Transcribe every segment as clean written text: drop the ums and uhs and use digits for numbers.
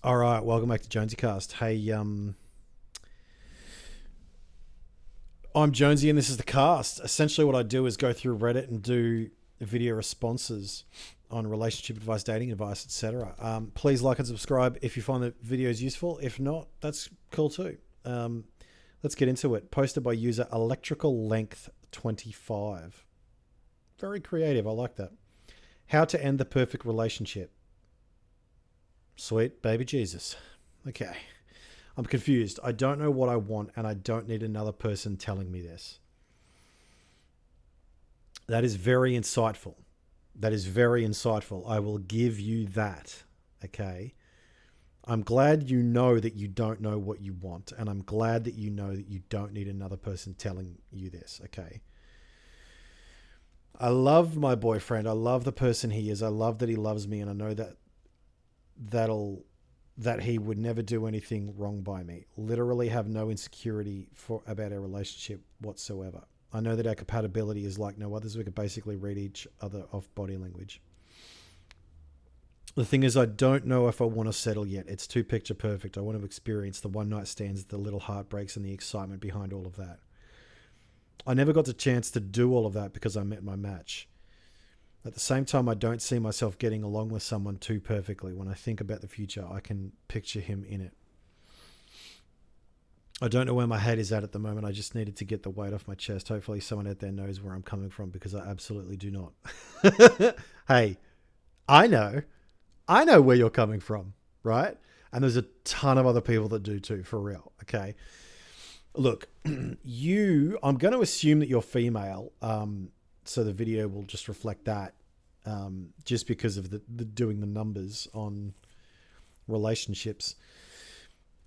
All right, welcome back to Jonesycast. Hey, I'm Jonesy, and this is the cast. Essentially, what I do is go through Reddit and do video responses on relationship advice, dating advice, etc. Please like and subscribe if you find the videos useful. If not, that's cool too. Let's get into it. Posted by user Electrical Length 25. Very creative. I like that. How to end the perfect relationship. Sweet baby Jesus. Okay. I'm confused. I don't know what I want, and I don't need another person telling me this. That is very insightful. That is very insightful. I will give you that. Okay. I'm glad you know that you don't know what you want, and I'm glad that you know that you don't need another person telling you this. Okay. I love my boyfriend. I love the person he is. I love that he loves me, and I know that he would never do anything wrong by me. Literally have no insecurity about our relationship whatsoever. I know that our compatibility is like no others. We could basically read each other off body language. The thing is, I don't know if I want to settle yet. It's too picture perfect. I want to experience the one night stands, the little heartbreaks, and the excitement behind all of that. I never got the chance to do all of that because I met my match. At the same time, I don't see myself getting along with someone too perfectly. When I think about the future, I can picture him in it. I don't know where my head is at the moment. I just needed to get the weight off my chest. Hopefully someone out there knows where I'm coming from, because I absolutely do not. Hey, I know. I know where you're coming from, right? And there's a ton of other people that do too, for real. Okay. Look, I'm going to assume that you're female. So the video will just reflect that, just because of the doing the numbers on relationships.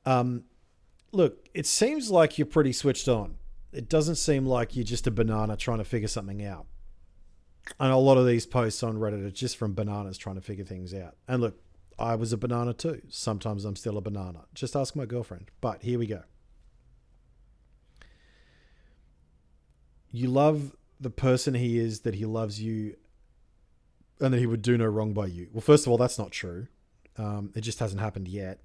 Look, it seems like you're pretty switched on. It doesn't seem like you're just a banana trying to figure something out. And a lot of these posts on Reddit are just from bananas trying to figure things out. And look, I was a banana too. Sometimes I'm still a banana. Just ask my girlfriend. But here we go. You love the person he is, that he loves you, and that he would do no wrong by you. Well, first of all, that's not true. It just hasn't happened yet.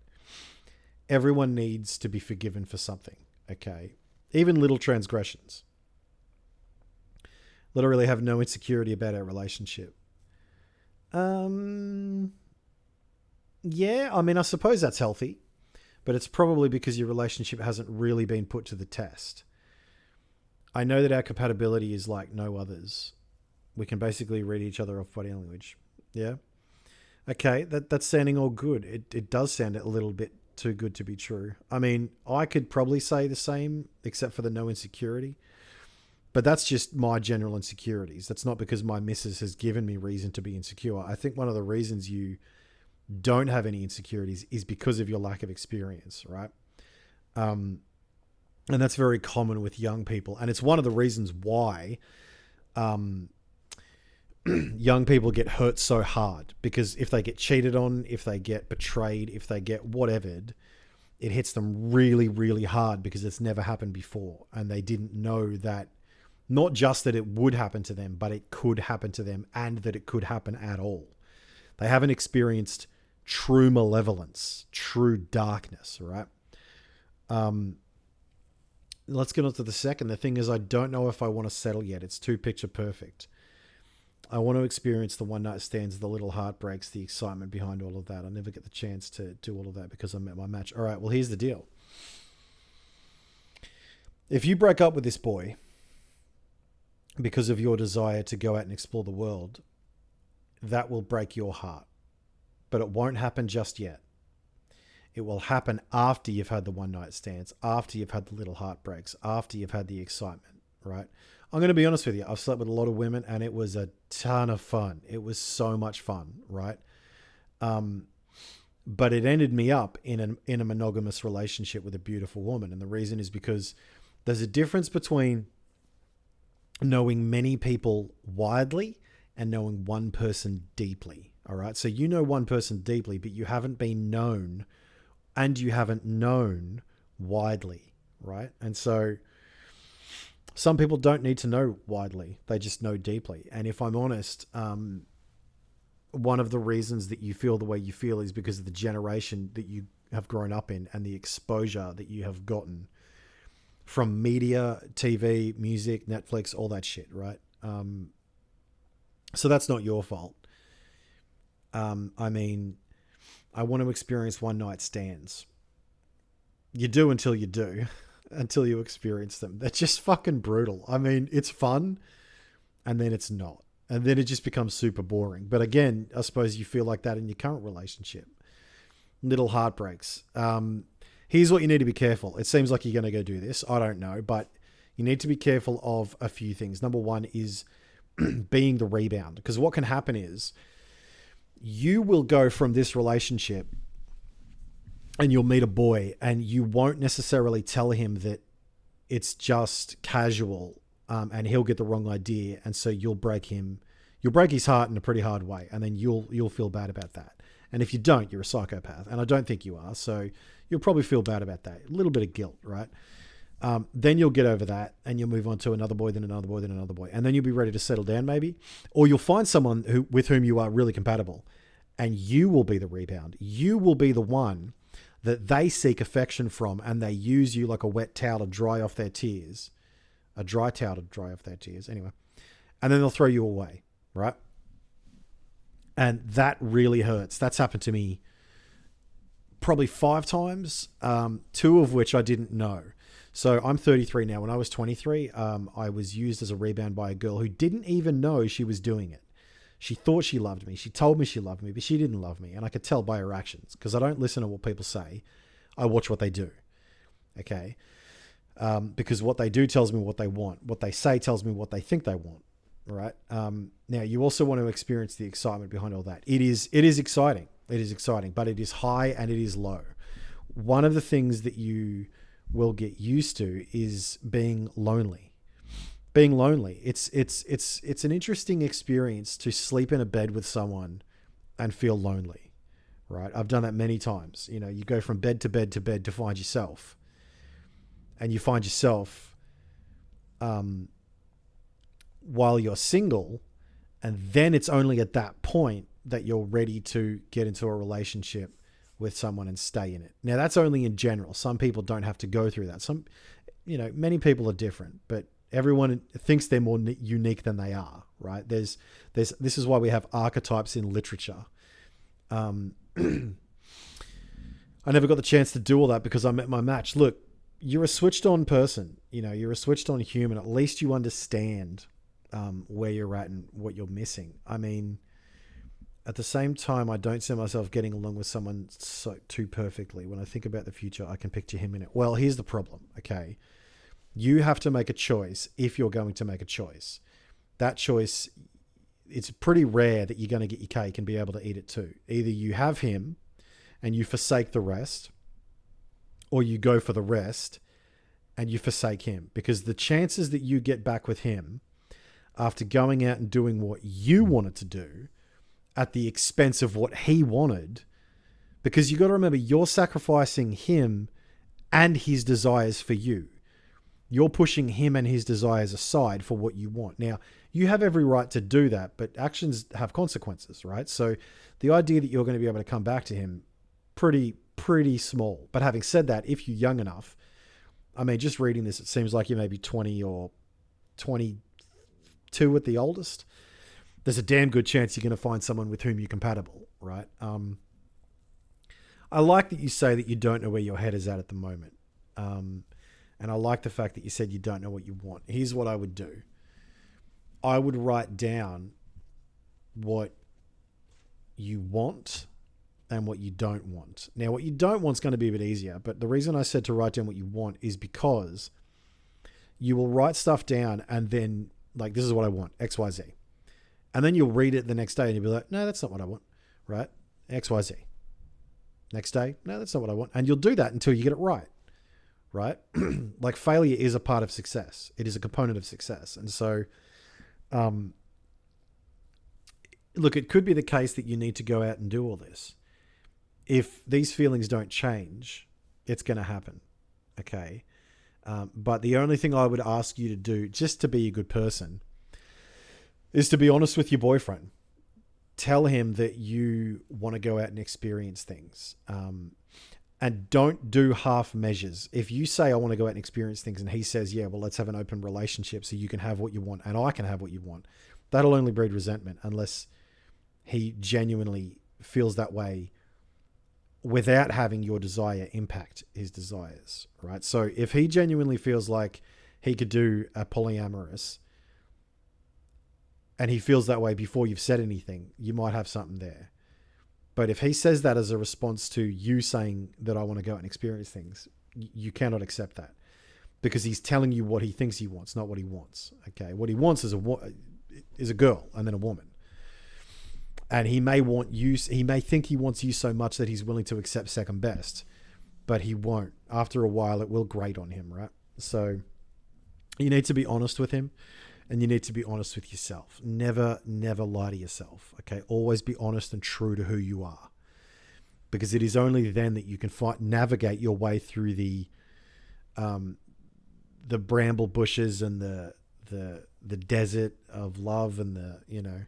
Everyone needs to be forgiven for something, okay? Even little transgressions. Literally have no insecurity about our relationship. Yeah, I mean, I suppose that's healthy, but it's probably because your relationship hasn't really been put to the test. I know that our compatibility is like no others. We can basically read each other off body language. Yeah. Okay, that's sounding all good. It does sound a little bit too good to be true. I mean, I could probably say the same, except for the no insecurity. But that's just my general insecurities. That's not because my missus has given me reason to be insecure. I think one of the reasons you don't have any insecurities is because of your lack of experience, right? And that's very common with young people. And it's one of the reasons why young people get hurt so hard. Because if they get cheated on, if they get betrayed, if they get whatevered, it hits them really, really hard because it's never happened before. And they didn't know that, not just that it would happen to them, but it could happen to them, and that it could happen at all. They haven't experienced true malevolence, true darkness, right? Let's get on to the second. The thing is, I don't know if I want to settle yet. It's too picture perfect. I want to experience the one night stands, the little heartbreaks, the excitement behind all of that. I never get the chance to do all of that because I met my match. All right, well, here's the deal. If you break up with this boy because of your desire to go out and explore the world, that will break your heart. But it won't happen just yet. It will happen after you've had the one night stands, after you've had the little heartbreaks, after you've had the excitement, right? I'm going to be honest with you. I've slept with a lot of women and it was a ton of fun. It was so much fun, right? But it ended me up in a monogamous relationship with a beautiful woman. And the reason is because there's a difference between knowing many people widely and knowing one person deeply, all right? So you know one person deeply, but you haven't been known and you haven't known widely, right? And so some people don't need to know widely. They just know deeply. And if I'm honest, one of the reasons that you feel the way you feel is because of the generation that you have grown up in and the exposure that you have gotten from media, TV, music, Netflix, all that shit, right? So that's not your fault. I mean, I want to experience one night stands. You do until you do, until you experience them. They're just fucking brutal. I mean, it's fun, and then it's not. And then it just becomes super boring. But again, I suppose you feel like that in your current relationship. Little heartbreaks. Here's what you need to be careful. It seems like you're going to go do this. I don't know, but you need to be careful of a few things. Number one is being the rebound. Because what can happen is you will go from this relationship and you'll meet a boy and you won't necessarily tell him that it's just casual, and he'll get the wrong idea. And so you'll break his heart in a pretty hard way. And then you'll feel bad about that. And if you don't, you're a psychopath. And I don't think you are. So you'll probably feel bad about that. A little bit of guilt, right? Then you'll get over that and you'll move on to another boy, then another boy, then another boy. And then you'll be ready to settle down maybe. Or you'll find someone with whom you are really compatible and you will be the rebound. You will be the one that they seek affection from and they use you like a wet towel to dry off their tears. A dry towel to dry off their tears. Anyway. And then they'll throw you away, right? And that really hurts. That's happened to me probably 5 times, 2 of which I didn't know. So I'm 33 now. When I was 23, I was used as a rebound by a girl who didn't even know she was doing it. She thought she loved me. She told me she loved me, but she didn't love me. And I could tell by her actions because I don't listen to what people say. I watch what they do. Okay. Because what they do tells me what they want. What they say tells me what they think they want. Right. Now you also want to experience the excitement behind all that. It is exciting. It is exciting, but it is high and it is low. One of the things that you will get used to is being lonely. Being lonely. It's an interesting experience to sleep in a bed with someone and feel lonely, right? I've done that many times. You know, you go from bed to bed to bed to find yourself, and you find yourself while you're single, and then it's only at that point that you're ready to get into a relationship with someone and stay in it. Now that's only in general. Some people don't have to go through that. Many people are different, but everyone thinks they're more unique than they are, right? This is why we have archetypes in literature. I never got the chance to do all that because I met my match. Look, you're a switched on person, you're a switched on human. At least you understand where you're at and what you're missing. I mean, at the same time, I don't see myself getting along with someone too perfectly. When I think about the future, I can picture him in it. Well, here's the problem. Okay. You have to make a choice if you're going to make a choice. That choice, it's pretty rare that you're going to get your cake and be able to eat it too. Either you have him and you forsake the rest, or you go for the rest and you forsake him. Because the chances that you get back with him after going out and doing what you wanted to do at the expense of what he wanted, because you got to remember, you're sacrificing him and his desires for you. You're pushing him and his desires aside for what you want. Now, you have every right to do that, but actions have consequences, right? So the idea that you're going to be able to come back to him, pretty small. But having said that, if you're young enough, I mean, just reading this, it seems like you may be 20 or 22 at the oldest. There's a damn good chance you're going to find someone with whom you're compatible, right? I like that you say that you don't know where your head is at the moment. And I like the fact that you said you don't know what you want. Here's what I would do. I would write down what you want and what you don't want. Now, what you don't want is going to be a bit easier, but the reason I said to write down what you want is because you will write stuff down and then, like, this is what I want, X, Y, Z. And then you'll read it the next day and you'll be like, no, that's not what I want, right? X, Y, Z. Next day, no, that's not what I want. And you'll do that until you get it right. Right? Like, failure is a part of success. It is a component of success. And so, look, it could be the case that you need to go out and do all this. If these feelings don't change, it's going to happen. Okay. But the only thing I would ask you to do, just to be a good person, is to be honest with your boyfriend. tell him that you want to go out and experience things. And don't do half measures. If you say, I want to go out and experience things, and he says, yeah, well, let's have an open relationship so you can have what you want and I can have what you want, that'll only breed resentment unless he genuinely feels that way without having your desire impact his desires, right? So if he genuinely feels like he could do a polyamorous and he feels that way before you've said anything, you might have something there. But if he says that as a response to you saying that I want to go out and experience things, you cannot accept that, because he's telling you what he thinks he wants, not what he wants. Okay, what he wants is a girl and then a woman, and he may want you. He may think he wants you so much that he's willing to accept second best, but he won't. After a while, it will grate on him, right? So you need to be honest with him. And you need to be honest with yourself. Never lie to yourself. Okay, always be honest and true to who you are, because it is only then that you can navigate your way through the bramble bushes and the desert of love, and the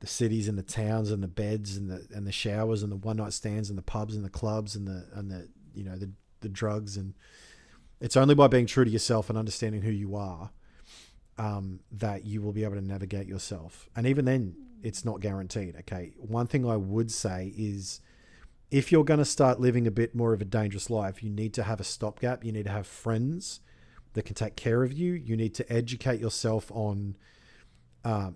cities and the towns and the beds and the showers and the one night stands and the pubs and the clubs and the drugs. And it's only by being true to yourself and understanding who you are that you will be able to navigate yourself. And even then, it's not guaranteed. Okay. One thing I would say is, if you're going to start living a bit more of a dangerous life, you need to have a stopgap. You need to have friends that can take care of you. You need to educate yourself on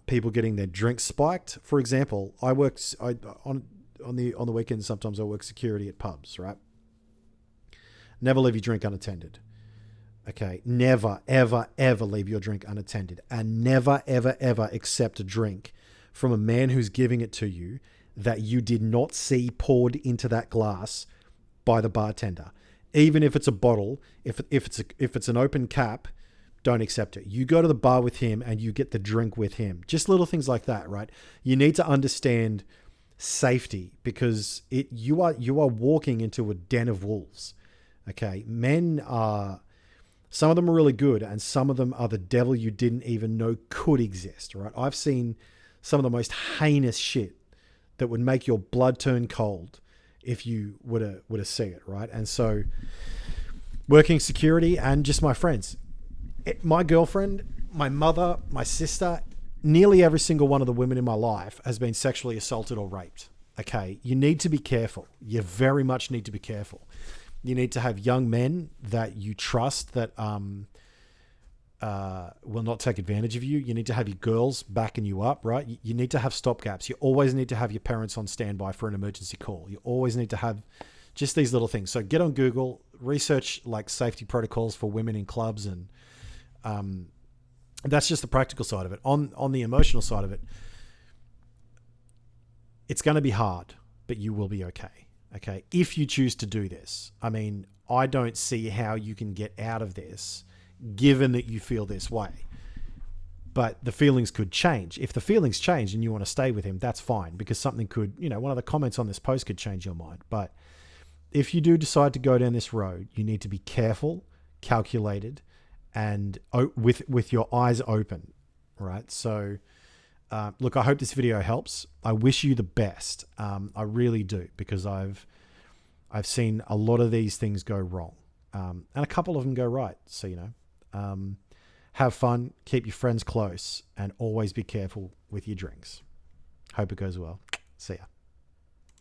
people getting their drinks spiked. For example, on the weekends, sometimes I work security at pubs, right? Never leave your drink unattended. Okay, never, ever, ever leave your drink unattended, and never, ever, ever accept a drink from a man who's giving it to you that you did not see poured into that glass by the bartender. Even if it's a bottle, if it's an open cap, don't accept it. You go to the bar with him and you get the drink with him. Just little things like that, right? You need to understand safety, because you are walking into a den of wolves. Okay, some of them are really good, and some of them are the devil you didn't even know could exist, right? I've seen some of the most heinous shit that would make your blood turn cold if you were to see it, right? And so, working security and just my friends, my girlfriend, my mother, my sister, nearly every single one of the women in my life has been sexually assaulted or raped. Okay, you need to be careful. You very much need to be careful. You need to have young men that you trust that will not take advantage of you. You need to have your girls backing you up, right? You need to have stopgaps. You always need to have your parents on standby for an emergency call. You always need to have just these little things. So get on Google, research like safety protocols for women in clubs, and that's just the practical side of it. On the emotional side of it, it's going to be hard, but you will be okay. Okay, if you choose to do this. I mean, I don't see how you can get out of this given that you feel this way. But the feelings could change. If the feelings change and you want to stay with him, that's fine, because something could, one of the comments on this post could change your mind. But if you do decide to go down this road, you need to be careful, calculated, and with your eyes open, right? So, look, I hope this video helps. I wish you the best. I really do, because I've seen a lot of these things go wrong, and a couple of them go right. So, have fun, keep your friends close, and always be careful with your drinks. Hope it goes well. See ya.